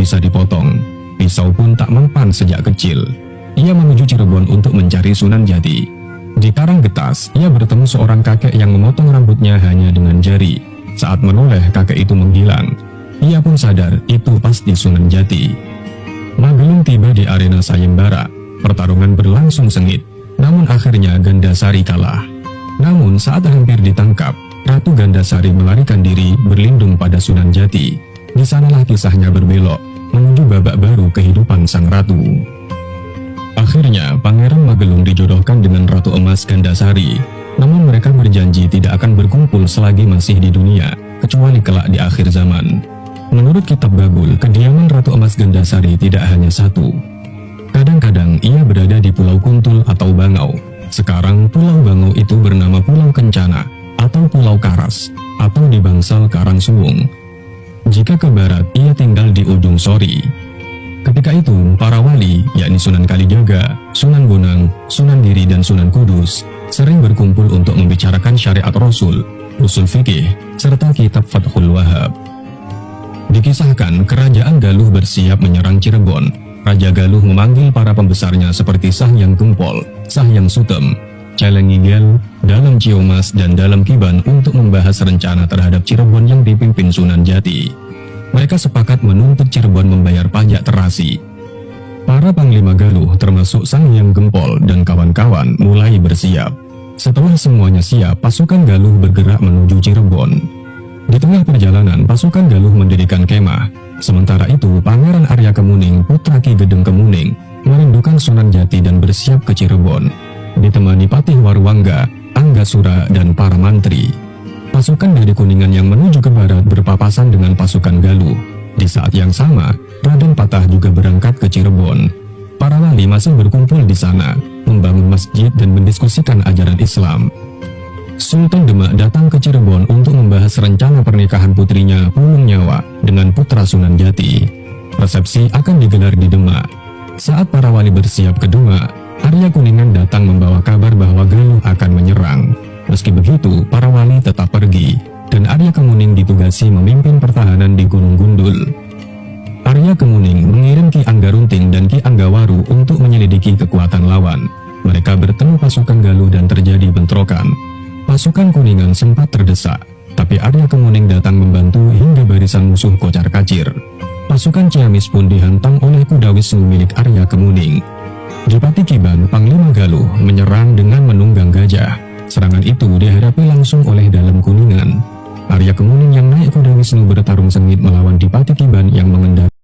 bisa dipotong. Pisau pun tak mempan sejak kecil. Ia menuju Cirebon untuk mencari Sunan Jati. Di Karanggetas, ia bertemu seorang kakek yang memotong rambutnya hanya dengan jari. Saat menoleh, kakek itu menghilang. Ia pun sadar itu pasti Sunan Jati. Magelung tiba di arena sayembara. Pertarungan berlangsung sengit, namun akhirnya Gandasari kalah. Namun saat hampir ditangkap, Ratu Gandasari melarikan diri berlindung pada Sunan Jati. Di sanalah kisahnya berbelok, menuju babak baru kehidupan sang ratu. Akhirnya, Pangeran Magelung dijodohkan dengan Ratu Emas Gandasari. Namun mereka berjanji tidak akan berkumpul selagi masih di dunia, kecuali kelak di akhir zaman. Menurut kitab Babul, kediaman Ratu Emas Gandasari tidak hanya satu. Kadang-kadang ia berada di Pulau Kuntul atau Bangau. Sekarang Pulau Bangau itu bernama Pulau Kencana atau Pulau Karas, atau di Bangsal Karangsuwung. Jika ke barat, ia tinggal di ujung Sori. Ketika itu, para wali, yakni Sunan Kalijaga, Sunan Bonang, Sunan Giri, dan Sunan Kudus, sering berkumpul untuk membicarakan syariat Rasul, usul fikih, serta kitab Fathul Wahab. Dikisahkan, kerajaan Galuh bersiap menyerang Cirebon. Raja Galuh memanggil para pembesarnya seperti Sahyang Gempol, Sahyang Sutem, Celengigel, Dalam Ciomas, dan Dalam Kiban untuk membahas rencana terhadap Cirebon yang dipimpin Sunan Jati. Mereka sepakat menuntut Cirebon membayar pajak terasi. Para panglima Galuh termasuk Sahyang Gempol dan kawan-kawan mulai bersiap. Setelah semuanya siap, pasukan Galuh bergerak menuju Cirebon. Di tengah perjalanan, pasukan Galuh mendirikan kemah. Sementara itu, Pangeran Arya Kemuning, putra Ki Gedeng Kemuning, merindukan Sunan Jati dan bersiap ke Cirebon. Ditemani Patih Warwangga, Anggasura, dan para mantri. Pasukan dari Kuningan yang menuju ke barat berpapasan dengan pasukan Galuh. Di saat yang sama, Raden Patah juga berangkat ke Cirebon. Para wali masih berkumpul di sana, membangun masjid dan mendiskusikan ajaran Islam. Sultan Demak datang ke Cirebon untuk membahas rencana pernikahan putrinya Pulung Nyawa dengan putra Sunan Jati. Resepsi akan digelar di Demak. Saat para wali bersiap ke Demak, Arya Kuningan datang membawa kabar bahwa Galuh akan menyerang. Meski begitu, para wali tetap pergi, dan Arya Kemuning ditugasi memimpin pertahanan di Gunung Gundul. Arya Kemuning mengirim Ki Anggarunting dan Ki Anggawaru untuk menyelidiki kekuatan lawan. Mereka bertemu pasukan Galuh dan terjadi bentrokan. Pasukan Kuningan sempat terdesak, tapi Arya Kemuning datang membantu hingga barisan musuh kocar-kacir. Pasukan Ciamis pun dihantam oleh kuda Wisnu milik Arya Kemuning. Di Pati Kiban, Panglima Galuh menyerang dengan menunggang gajah. Serangan itu dihadapi langsung oleh Dalam Kuningan. Arya Kemuning yang naik kuda Wisnu bertarung sengit melawan Dipati Kiban yang mengendarai